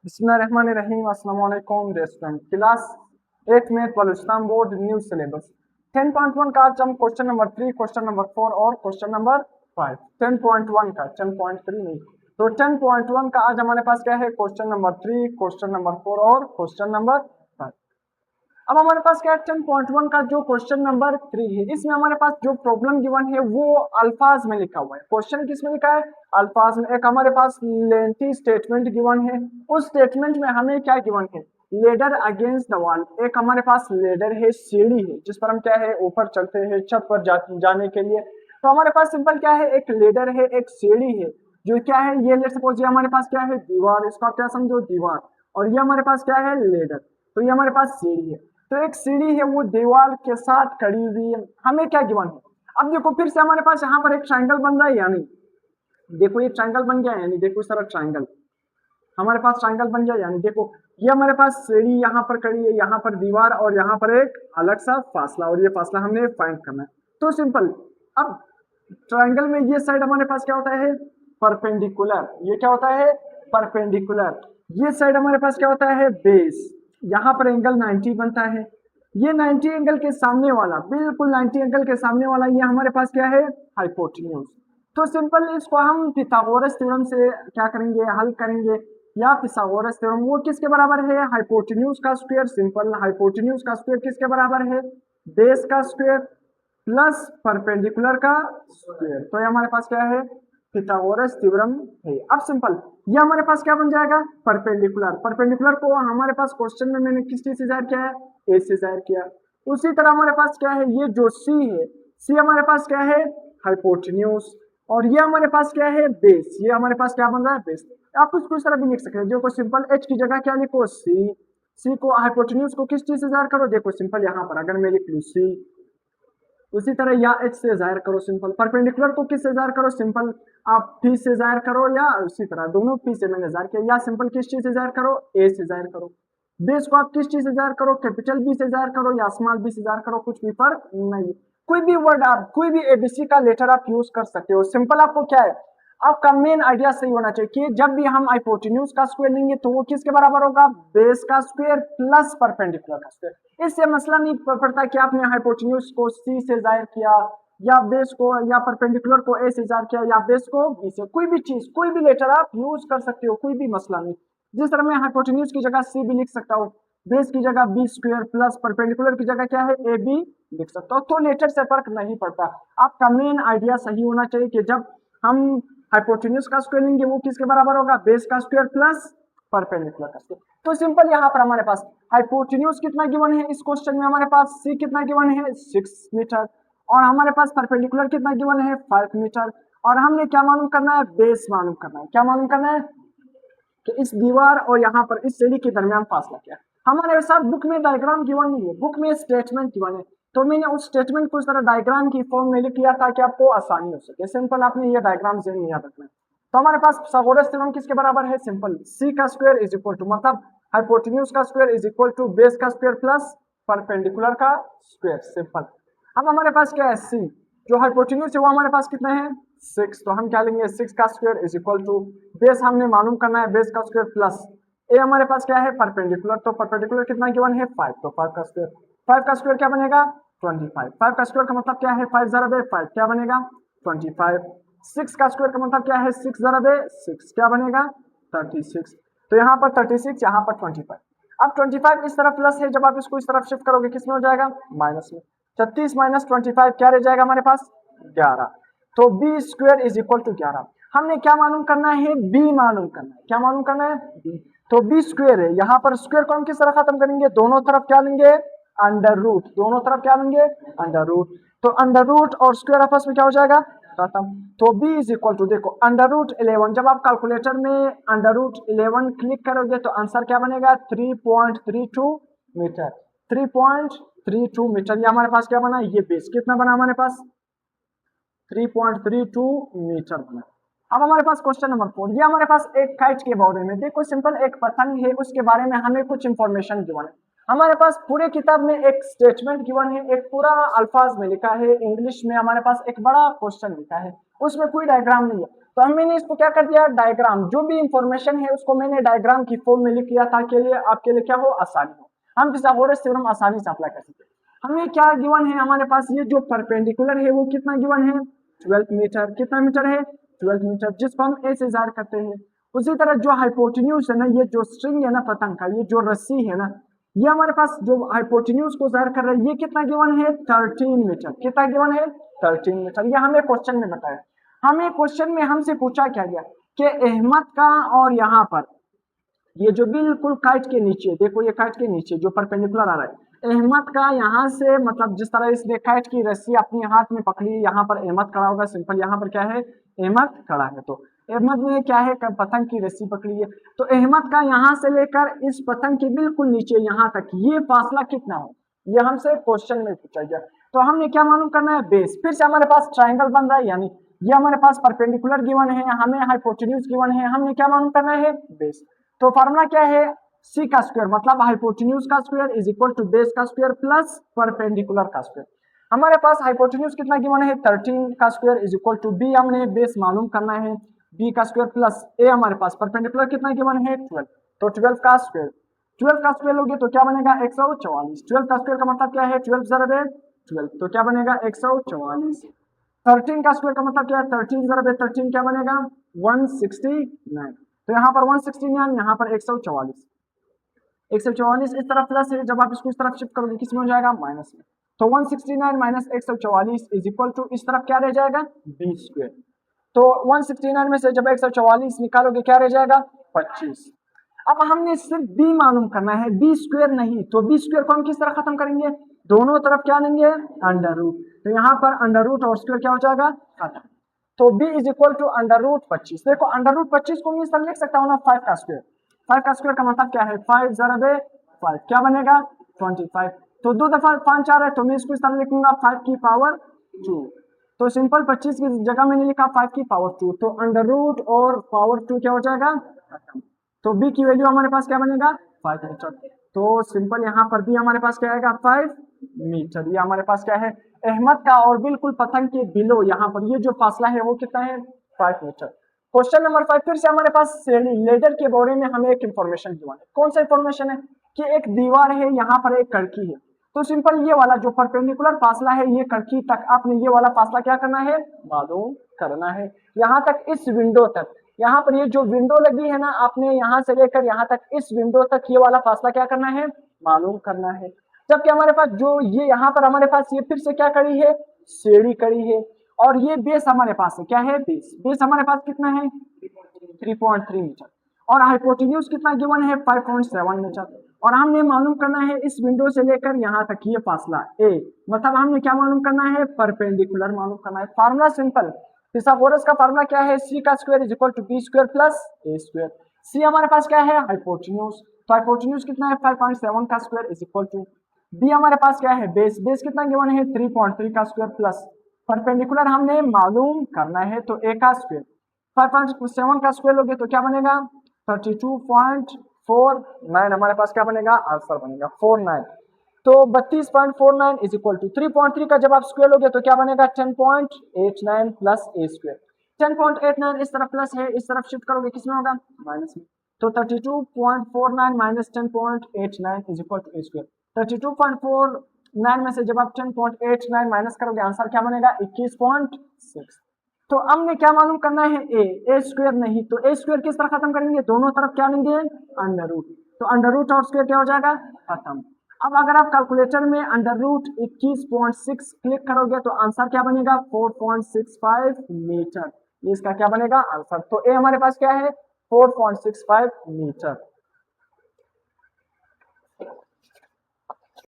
बिस्मिल्लाहिर्रहमानिर्रहीम। अस्सलाम वालेकुम डियर स्टूडेंट। क्लास 8 में बलूचिस्तान बोर्ड न्यू सिलेबस 10.1 का आज हम क्वेश्चन नंबर 3, क्वेश्चन नंबर 4 और क्वेश्चन नंबर 5 10.1 का 10.3 नहीं तो 10.1 का आज हमारे पास क्या है, क्वेश्चन नंबर 3, क्वेश्चन नंबर 4 और क्वेश्चन नंबर 5। अब हमारे पास क्या है 10.1 का जो क्वेश्चन नंबर 3 है, इसमें हमारे पास जो प्रॉब्लम गिवन है वो अल्फाज में लिखा हुआ है। क्वेश्चन किस में लिखा है? अल्फाज में। एक हमारे पास लेंथी स्टेटमेंट गिवन है, उस स्टेटमेंट में हमें क्या गिवन है? Ladder against the wall. एक हमारे पास लेडर है, सीढ़ी है जिस पर हम क्या है ऊपर चलते हैं छत पर जाने के लिए। तो हमारे पास सिंपल क्या है, एक लेडर है, एक सीढ़ी है जो क्या है, ये लेट सपोज ये हमारे पास क्या है दीवार, इसको आप क्या समझो दीवार, और ये हमारे पास क्या है लेडर, तो ये हमारे पास सीढ़ी है। तो एक सीढ़ी है वो दीवार के साथ खड़ी हुई है। हमें क्या गिवन है? अब देखो फिर से हमारे पास यहाँ पर एक ट्रायंगल बन रहा है या नहीं? देखो ये ट्रायंगल बन गया यानी देखो इस तरह ट्रायंगल हमारे पास ट्रायंगल बन गया, यानी देखो ये हमारे पास सीढ़ी यहाँ पर खड़ी है, यहाँ पर दीवार और यहाँ पर एक अलग सा फासला, और ये फासला हमने फाइंड करना है। तो सिंपल, अब ट्रायंगल में ये साइड हमारे पास क्या होता है परपेंडिकुलर, ये क्या होता है परपेंडिकुलर। ये साइड हमारे पास क्या होता है बेस, यहाँ पर एंगल 90 बनता है। ये 90 एंगल के सामने वाला, बिल्कुल 90 एंगल के सामने वाला ये हमारे पास क्या है हाइपोटेन्यूज। तो सिंपल इसको हम पिथागोरस थ्योरम से क्या करेंगे हल करेंगे, या पिथागोरस थ्योरम वो किसके बराबर है हाइपोटेन्यूज का स्क्वायर। सिंपल हाइपोटेन्यूज का स्क्वायर किसके बराबर है बेस का स्क्वायर प्लस परपेंडिकुलर का स्क्वायर। तो ये हमारे पास क्या है पिथागोरस थ्योरम है। अब सिंपल ये हमारे पास क्या बन जाएगा परपेंडिकुलर। परपेंडिकुलर को हमारे पास क्वेश्चन में मैंने किस चीज से जाहिर किया है ए से जाहिर किया। उसी तरह हमारे पास क्या है ये जो सी है, सी हमारे पास क्या है हाइपोटेन्यूज, और ये हमारे पास क्या है बेस, ये हमारे पास क्या बन रहा है बेस। आप उसको इस तरह भी लिख सकते हैं, जो को सिंपल एच की जगह क्या लिखो सी, सी को हाइपोटेन्यूज को किस चीज से जाहिर करो, देखो सिंपल यहाँ पर अगर मैं लिख लूं सी, उसी तरह या एच से जाहिर करो सिंपल। परपेंडिकुलर को किस से जाहिर करो सिंपल आप पी से जाहिर करो, या उसी तरह दोनों पी से मैंने जाहिर किया, या सिंपल किस चीज से जाहिर करो ए से जाहिर करो। बेस को आप किस चीज से जाहिर करो कैपिटल बी से जाहिर करो या स्मॉल बी से जाहिर करो, कुछ भी फर्क नहीं। कोई भी वर्ड आप कोई भी एबीसी का लेटर आप यूज कर सकते हो। सिंपल आपको क्या है आपका मेन आइडिया सही होना चाहिए कि जब भी हम हाइपोटेन्यूज का स्क्वायर लेंगे तो वो किसके बराबर होगा बेस का स्क्वायर प्लस परपेंडिकुलर का स्क्वायर। इससे मसला नहीं पड़ता कि आपने हाइपोटेन्यूज को सी से जाहिर किया या बेस को या परपेंडिकुलर को ए से जाहिर किया या बेस को बी से, कोई भी चीज कोई भी लेटर आप यूज कर सकते हो, कोई भी मसला नहीं। जिस तरह मैं हाइपोटेन्यूज की जगह सी भी लिख सकता हूँ, बेस की जगह बी स्क्वायर प्लस परपेंडिकुलर की जगह क्या है ए बी लिख सकता हूँ, तो लेटर से फर्क नहीं पड़ता। आपका मेन आइडिया सही होना चाहिए कि जब हम हाइपोटेन्यूज का स्क्वायर लेंगे वो किसके बराबर होगा बेस का स्क्वायर प्लस परपेंडिकुलर का स्क्वायर। तो सिंपल यहाँ पर हमारे पास हाइपोटेन्यूज कितना गिवन है इस क्वेश्चन में, हमारे पास सी कितना गिवन है 6 मीटर, और हमारे पास परपेंडिकुलर कितना गिवन है 5 मीटर, और हमने क्या मालूम करना है बेस मालूम करना है। क्या मालूम करना है कि इस दीवार और यहाँ पर इस सीढ़ी के दरमियान फासला क्या है। हमारे साथ बुक में डायग्राम गिवन नहीं है, बुक में स्टेटमेंट गिवन है, तो मैंने उस स्टेटमेंट को इस तरह डायग्राम की फॉर्म में लिख लिया ताकि आपको आसानी हो सके। सिंपल आपने ये डायग्राम ज़हन में याद रखना है। तो हमारे पास पिथागोरस थ्योरम किसके बराबर है सिंपल सी का स्क्वायर इज इक्वल टू मतलब हाइपोटेन्यूज का square is equal to base का स्क्वायर प्लस परपेंडिकुलर का स्क्वायर। सिंपल अब हमारे पास क्या है सी, जो हाइपोटेन्यूज है वो हमारे पास कितना है 6, तो हम क्या लेंगे 6 का square is equal to base हमने मालूम करना है बेस का स्क्वायर प्लस ए हमारे पास क्या है परपेंडिकुलर, तो परपेंडिकुलर कितना गिवन है 5, तो 5 का स्क्वायर, 5 का स्क्वायर क्या बनेगा 25, 5 का स्क्वायर का मतलब क्या है 5 ज़रा 5 क्या बनेगा 25, 6 का स्क्वायर का मतलब क्या है 6 ज़रा 6 क्या बनेगा 36, तो यहाँ पर 36 यहाँ पर 25। अब 25 इस तरफ प्लस है, जब आप इसको इस तरफ शिफ्ट करोगे किस में हो जाएगा माइनस में, 36 माइनस 25 क्या रह जाएगा हमारे पास 11, तो B square is equal to 11। हमने क्या मालूम करना है बी मालूम करना है, क्या मालूम करना है बी, तो बी स्क्वायर है, यहाँ पर स्क्वायर को हम किस तरह खत्म करेंगे दोनों तरफ क्या लेंगे अंडर रूट, दोनों तरफ क्या लेंगे अंडर रूट, तो अंडर रूट और स्क्वायर आपस में क्या हो जाएगा खत्म, तो b इज इक्वल टू देखो अंडर रूट 11, जब आप कैलकुलेटर में अंडर रूट 11 क्लिक करोगे तो आंसर क्या बनेगा 3.32 मीटर, 3.32 मीटर। ये हमारे पास क्या बना ये बेस कितना बना हमारे पास 3.32 मीटर बना। अब हमारे पास क्वेश्चन नंबर 4, ये हमारे पास एक काइट के बारे में, देखो सिंपल एक पतंग है उसके बारे में हमें कुछ इंफॉर्मेशन गिवन है। हमारे पास पूरे किताब में एक स्टेटमेंट गिवन है, एक पूरा अल्फाज में लिखा है इंग्लिश में, हमारे पास एक बड़ा क्वेश्चन लिखा है उसमें कोई डायग्राम नहीं है। तो हम मैंने इसको क्या कर दिया, डायग्राम, जो भी इंफॉर्मेशन है उसको मैंने डायग्राम की फॉर्म में लिख लिया ताकि लिए आपके लिए क्या हो, आसानी हो, हम पिथागोरस थ्योरम आसानी से अप्लाई कर सके। हमें क्या गिवन है हमारे पास, ये जो परपेंडिकुलर है वो कितना गिवन है, 12 मीटर, कितना मीटर है, 12 मीटर, जिसको हम ए से जाहिर करते हैं। उसी तरह जो हाइपोटेन्यूज है ना, ये जो स्ट्रिंग है ना पतंग का, ये जो रस्सी है ना, ये हमारे पास जो हाइपोटेन्यूज को जाहिर कर रहा है, ये कितना गिवन है, 13 मीटर, कितना गिवन है, 13 मीटर, ये हमें क्वेश्चन में बताया। हमें क्वेश्चन में हमसे पूछा क्या गया कि अहमद का, और यहाँ पर ये जो बिल्कुल काइट के नीचे, देखो ये काइट के नीचे जो परपेंडिकुलर आ रहा है, अहमद का यहाँ से, मतलब जिस तरह इसने काइट की रस्सी अपने हाथ में पकड़ी, यहाँ पर अहमद खड़ा होगा, सिंपल यहाँ पर क्या है, अहमद खड़ा है, तो अहमद ने क्या है, पतंग की रस्सी पकड़ी है, तो अहमद का यहाँ से लेकर इस पतंग के बिल्कुल नीचे यहाँ तक ये फासला कितना हो, ये हमसे क्वेश्चन में पूछा गया। तो हमने क्या मालूम करना है, बेस। फिर से हमारे पास ट्राइंगल बन रहा है, यानी ये हमारे पास परपेंडिकुलर गिवन है, हमें हाइपोटेन्यूज गिवन है, हमने क्या मालूम करना है, बेस। तो फार्मूला क्या है, सी का स्क्वायर मतलब हाइपोटेन्यूज का square is equal to base का स्क्वायर प्लस परपेंडिकुलर का स्क्वायर। हमारे पास हाइपोटेन्यूज कितना गिवन है, 13 का square is equal to B, हमने बेस मालूम करना है, बी का स्क्वायर प्लस ए, हमारे पास परपेंडिकुलर कितना गिवन है, 12, तो 12 का स्क्वायर, 12 का स्क्वायर लोगे तो क्या बनेगा, 144, 12 का स्क्वायर का मतलब क्या है, 12 ज़रबे 12, तो क्या बनेगा 144। 13 का स्क्वायर का मतलब क्या है, 13 ज़रबे 13 क्या बनेगा, 169, तो यहाँ पर 169, यहाँ पर 144, 144 इस तरफ प्लस है, जब आप इसको इस तरफ शिफ्ट करोगे किस में हो जाएगा, माइनस में, तो 169 माइनस 144 इज इक्वल टू, इस तरफ क्या रह जाएगा, बी स्क्वायर, तो 169 में से जब 144 निकालोगे क्या रह जाएगा, 25। अब हमने सिर्फ बी मालूम करना है, बी स्क्वायर नहीं, तो बी स्क्वायर को हम किस तरह खत्म करेंगे, दोनों तरफ क्या लेंगे, अंडर रूट, तो यहाँ पर अंडर रूट और स्क्वायर क्या हो जाएगा, खत्म, तो b is equal to under root 25। देखो अंडर रूट 25 को मैं इस तरह लिख सकता हूँ ना, 5 का स्क्वायर, 5 का स्क्वायर का मतलब क्या है, 5 ज़रबे 5 क्या बनेगा, 25, तो 2 दफा 5 आ रहा है, तो मैं इसको इस तरह लिखूंगा 5 की पावर 2, तो सिंपल 25 की जगह मैंने लिखा 5 की पावर 2, तो अंडर रूट और पावर 2 क्या हो जाएगा, तो b की वैल्यू हमारे पास क्या बनेगा, 5 मीटर, तो सिंपल यहाँ पर भी हमारे पास क्या आएगा, 5 मीटर, ये हमारे पास क्या है, अहमद का और बिल्कुल पतंग के बिलो यहाँ पर ये जो फासला है वो कितना है, 5 मीटर। क्वेश्चन नंबर 5, फिर से हमारे पास सीढ़ी लेडर के बारे में हमें एक इंफॉर्मेशन गिवन है। कौन सा इंफॉर्मेशन है कि एक दीवार है, यहाँ पर एक कड़की है, तो सिंपल ये वाला जो परपेंडिकुलर फासला है ये कड़की तक, आपने ये वाला फासला क्या करना है, मालूम करना है, यहाँ तक इस विंडो तक, यहाँ पर ये जो विंडो लगी है ना, आपने यहाँ से लेकर यहाँ तक इस विंडो तक ये वाला फासला क्या करना है, मालूम करना है। जबकि हमारे पास जो ये यहाँ पर हमारे पास ये फिर से क्या कड़ी है, सीढ़ी कड़ी है, और ये बेस हमारे पास है, क्या है, बेस, बेस हमारे पास कितना है, 3.3 मीटर, और हाइपोटेन्यूज कितना गिवन है, 5.7 मीटर, और हमने मालूम करना है इस विंडो से लेकर यहाँ तक ये फासला ए, मतलब हमने क्या मालूम करना है, परपेंडिकुलर मालूम करना है। फार्मूला सिंपल, पिथागोरस का फार्मूला क्या है, सी का square is equal to B square plus A square, C हमारे पास क्या है, हाइपोटेन्यूज, तो हाइपोटेन्यूज कितना है, 5.7 का square is equal to, B हमारे पास क्या है, बेस, बेस कितना गिवन है, 3.3 का स्क्वायर प्लस परपेंडिकुलर हमने मालूम करना है, तो ए का स्क्वायर, 5.7 का स्क्वायर लोगे तो क्या बनेगा, 32.49 हमारे पास क्या बनेगा, आंसर बनेगा 49, तो 32.49 इज इक्वल टू 3.3 का जब आप स्क्वायर लोगे तो क्या बनेगा, 10.89 प्लस ए स्क्वायर, 10.89 इस तरफ प्लस है, इस तरफ शिफ्ट करोगे किसमें होगा, माइनस में, तो 32.49 minus 10.89 is equal to A square, 32.49 में से जब आप 10.89 माइनस करोगे आंसर क्या बनेगा, 21.6। तो हमने क्या मालूम करना है, ए स्क्वायर नहीं, तो ए स्क्वायर किस तरह खत्म करेंगे, दोनों तरफ क्या लेंगे, अंडर रूट, तो अंडर रूट और स्क्वायर क्या हो जाएगा, खत्म। अब अगर आप कैलकुलेटर में अंडर रूट 21.6 क्लिक करोगे तो आंसर क्या बनेगा, 4.65 मीटर, ये इसका क्या बनेगा आंसर, तो ए हमारे पास क्या है, 4.65 मीटर।